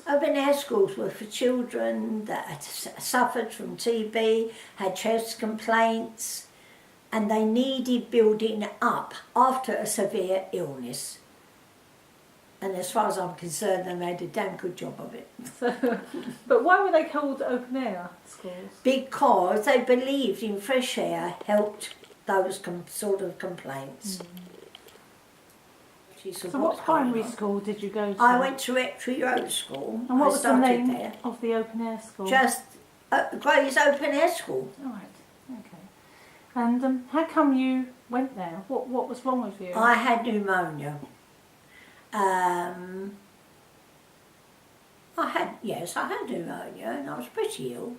Open air schools were for children that had suffered from TB, had chest complaints, and they needed building up after a severe illness. And as far as I'm concerned, they made a damn good job of it. So, but why were they called open air schools? Because they believed in fresh air helped those sort of complaints. So what primary school did you go to? I went to Rectory Road School. And what was the name of the open air school? Just Grays Open Air School. All right, okay. And how come you went there? What was wrong with you? I had pneumonia. I had pneumonia and I was pretty ill.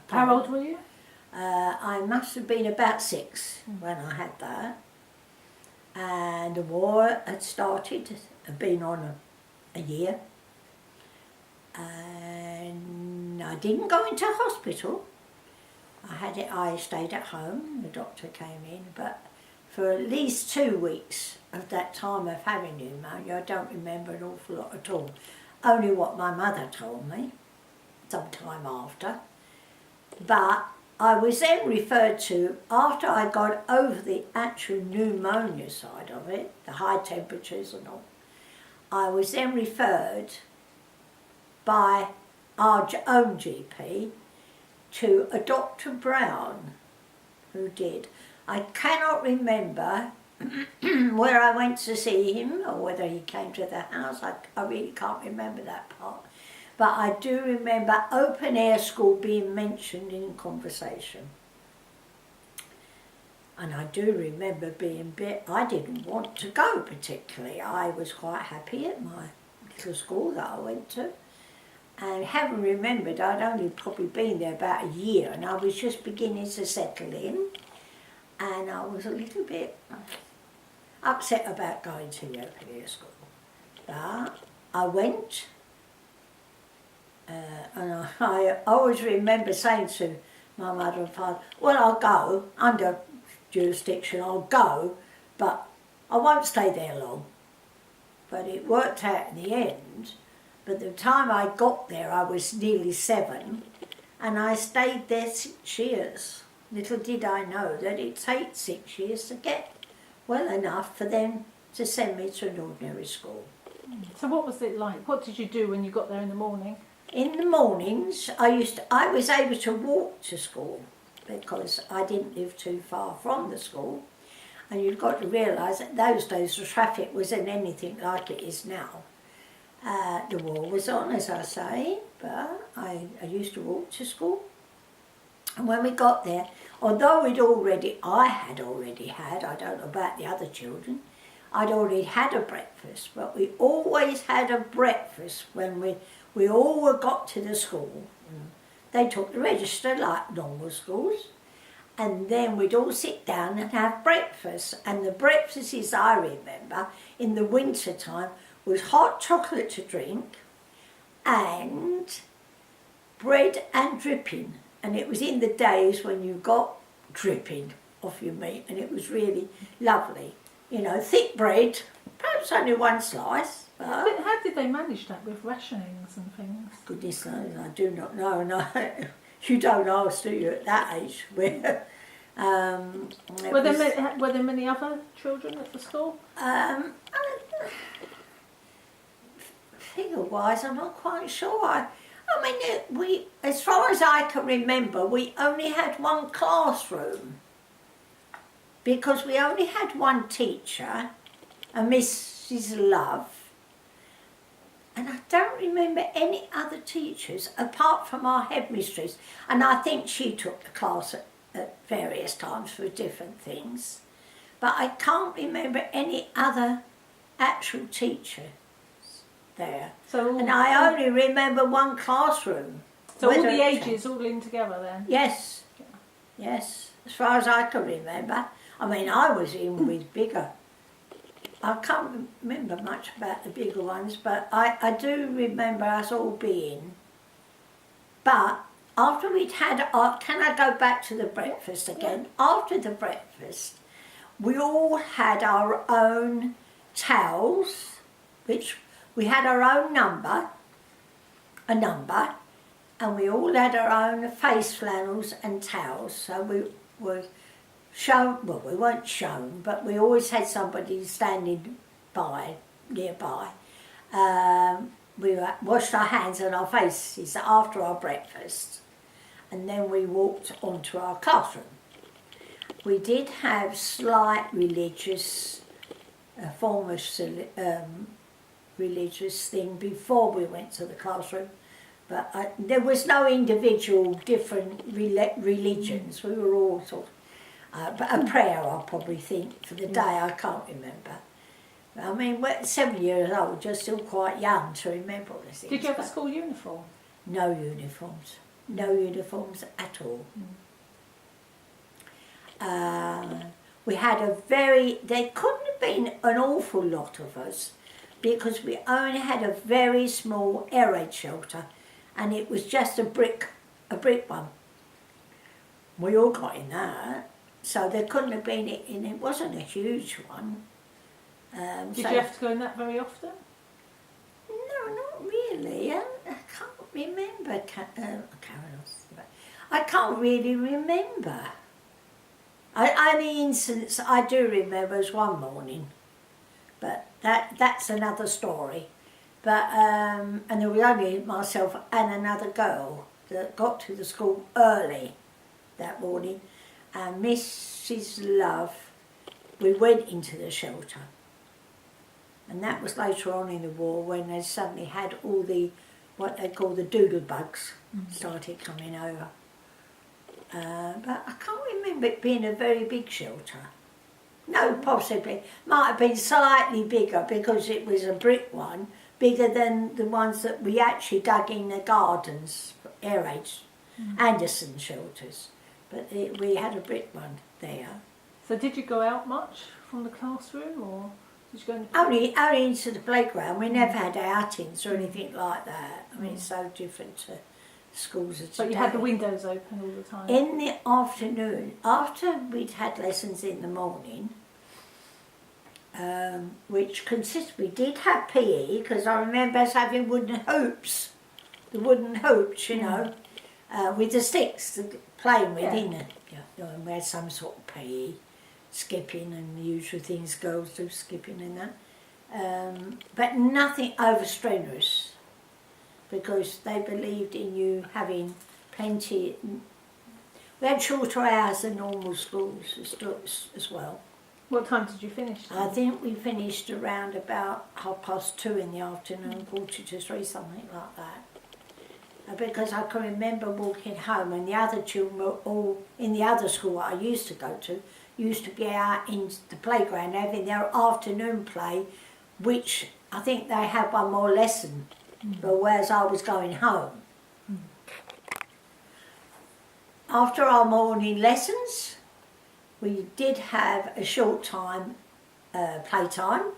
How old were you? I must have been about 6 when I had that. And the war had started, had been on a year. And I didn't go into hospital. I stayed at home, the doctor came in, but for at least 2 weeks of that time of having pneumonia, I don't remember an awful lot at all. Only what my mother told me, sometime after. But I was then referred to, after I got over the actual pneumonia side of it, the high temperatures and all, I was then referred by our own GP to a Dr. Brown, who did. I cannot remember where I went to see him or whether he came to the house. I really can't remember that part. But I do remember open air school being mentioned in conversation. And I do remember I didn't want to go particularly. I was quite happy at my little school that I went to. And having remembered, I'd only probably been there about a year and I was just beginning to settle in. And I was a little bit upset about going to the open air school. But I went. And I always remember saying to my mother and father, well, I'll go, under jurisdiction, I'll go, but I won't stay there long. But it worked out in the end. But the time I got there, I was nearly 7, and I stayed there 6 years. Little did I know that it takes 6 years to get well enough for them to send me to an ordinary school. So what was it like? What did you do when you got there in the morning? In the mornings, I was able to walk to school because I didn't live too far from the school. And you've got to realise that those days the traffic wasn't anything like it is now. The war was on, as I say, but I used to walk to school. And when we got there, although I had already had, I don't know about the other children, I'd already had a breakfast, but we always had a breakfast when we all got to the school. They took the register like normal schools, and then we'd all sit down and have breakfast. And the breakfasts I remember in the winter time was hot chocolate to drink and bread and dripping. And it was in the days when you got dripping off your meat, and it was really lovely. You know, thick bread, perhaps only one slice. But how did they manage that with rationings and things? Goodness knows, I do not know. And you don't ask, do you, at that age? Were there many other children at the school? Figure-wise, I'm not quite sure. I mean, as far as I can remember, we only had one classroom because we only had one teacher, a Mrs. Love, and I don't remember any other teachers apart from our headmistress, and I think she took the class at various times for different things, but I can't remember any other actual teacher there. And I only remember one classroom. So all the ages all in together then? Yes, yes, as far as I can remember. I mean, I was in with bigger. I can't remember much about the bigger ones, but I do remember us all being. But after we'd had, can I go back to the breakfast again? After the breakfast, we all had our own towels, which we had our own number, a number, and we all had our own face flannels and towels. So we were shown, well, we weren't shown, but we always had somebody standing nearby. We washed our hands and our faces after our breakfast, and then we walked onto our classroom. We did have slight religious, form of religious thing before we went to the classroom, but there was no individual different religions. We were all sort of, but a prayer, I'll probably think, for the day, I can't remember. I mean, we're 7 years old, you're still quite young to remember all these things. Did you have a school uniform? No uniforms. No uniforms at all. We had there couldn't have been an awful lot of us because we only had a very small air raid shelter, and it was just a brick one. We all got in that, so there couldn't have been it wasn't a huge one. Did you have to go in that very often? No, not really. I can't remember. I can't really remember. Only instance I do remember was one morning, but that's another story. But and there was only myself and another girl that got to the school early that morning, and Mrs. Love, we went into the shelter. And that was later on in the war when they suddenly had all what they call the doodle bugs started coming over. But I can't remember it being a very big shelter. No, possibly. Might have been slightly bigger because it was a brick one, bigger than the ones that we actually dug in the gardens, air raids, Anderson shelters. But we had a brick one there. So did you go out much from the classroom, or did you go in only into the playground? We never had outings or anything like that. I mean, it's so different to schools of today. But you had the windows open all the time? In the afternoon, after we'd had lessons in the morning, which we did have PE, because I remember us having wooden hoops, you know, with the sticks, playing with, and we had some sort of PE, skipping and the usual things girls do, skipping and that, but nothing over strenuous, because they believed in you having plenty. We had shorter hours than normal schools as well. What time did you finish? I think we finished around about 2:30 in the afternoon, 2:45, something like that. Because I can remember walking home, and the other children were all in the other school I used to go to, used to be out in the playground having their afternoon play, which I think they had one more lesson, but whereas I was going home. After our morning lessons, we did have a short time playtime,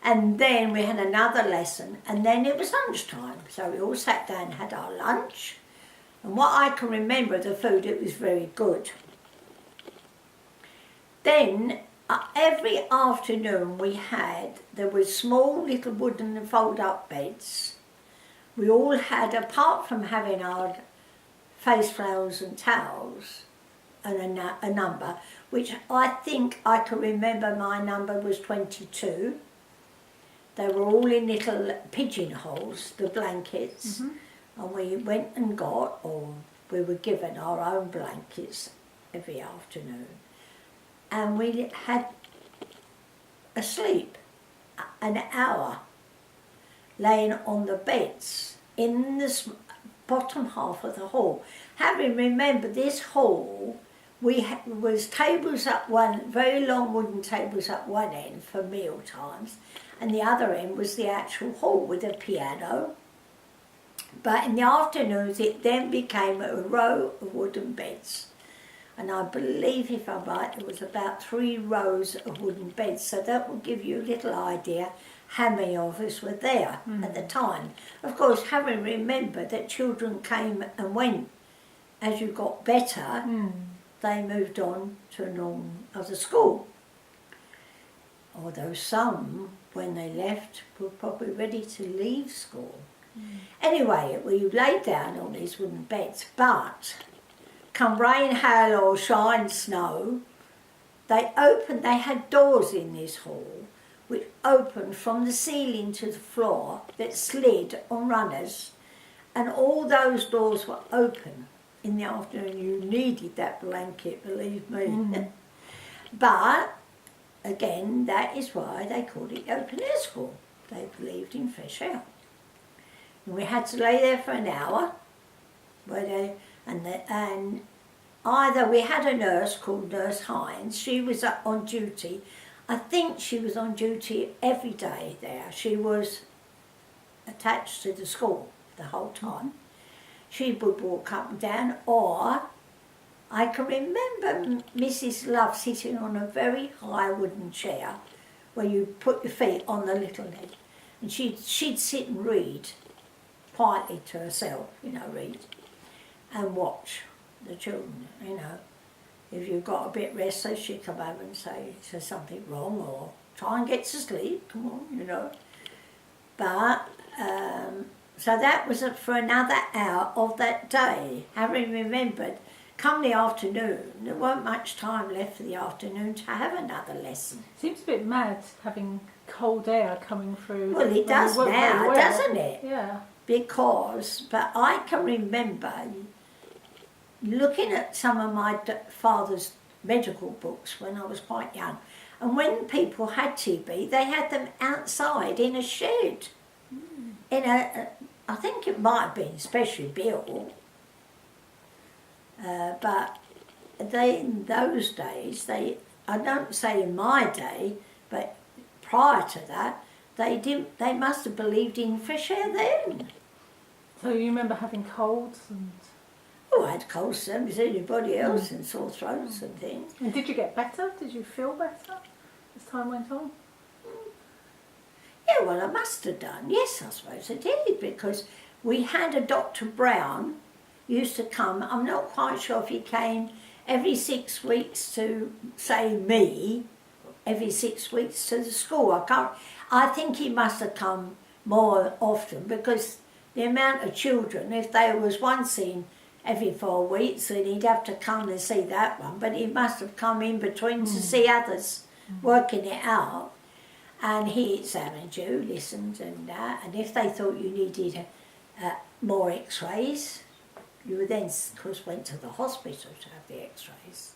and then we had another lesson, and then it was lunchtime. So we all sat down and had our lunch, and what I can remember of the food, it was very good. Then every afternoon there were small little wooden fold-up beds. We all had, apart from having our face flannels and towels, and a number, which I think I can remember my number was 22. They were all in little pigeonholes, the blankets, and we went and got, or we were given our own blankets every afternoon. And we had a sleep, an hour, laying on the beds in the bottom half of the hall. Having remembered this hall, was tables at one, very long wooden tables at one end for meal times, and the other end was the actual hall with a piano. But in the afternoons it then became a row of wooden beds, and I believe, if I'm right, there was about 3 rows of wooden beds, so that will give you a little idea how many of us were there at the time. Of course, having remembered that children came and went as you got better, they moved on to a other school. Although some, when they left, were probably ready to leave school. Anyway, we laid down on these wooden beds, but come rain, hail or shine, snow, they had doors in this hall which opened from the ceiling to the floor that slid on runners, and all those doors were open in the afternoon. You needed that blanket, believe me. But again, that is why they called it open air school. They believed in fresh air. And we had to lay there for an hour, and either we had a nurse called Nurse Hines. She was on duty. I think she was on duty every day there. She was attached to the school the whole time. She would walk up and down, or I can remember Mrs. Love sitting on a very high wooden chair where you put your feet on the little leg, and she'd sit and read quietly to herself, read and watch the children, If you got a bit restless, she'd come over and say, is there something wrong, or try and get to sleep, come on, But, so that was for another hour of that day. Having remembered, come the afternoon, there weren't much time left for the afternoon to have another lesson. Seems a bit mad having cold air coming through. Well, it does now, doesn't it? Yeah. But I can remember looking at some of my father's medical books when I was quite young, and when people had TB, they had them outside in a shed. I think it might have been specially built, but in those days, I don't say in my day, but prior to that, they must have believed in fresh air then. So you remember having colds and... Oh, I had colds, same as anybody else, and sore throats and things. And did you get better? Did you feel better as time went on? Yeah, well, I must have done. Yes, I suppose I did, because we had a Dr. Brown used to come. I'm not quite sure if he came every 6 weeks to, say, me, every 6 weeks to the school. I think he must have come more often, because the amount of children, if there was one seen every 4 weeks, then he'd have to come and see that one, but he must have come in between to see others working it out. And he examined you, listened, and if they thought you needed more x-rays, you then, of course, went to the hospital to have the x-rays.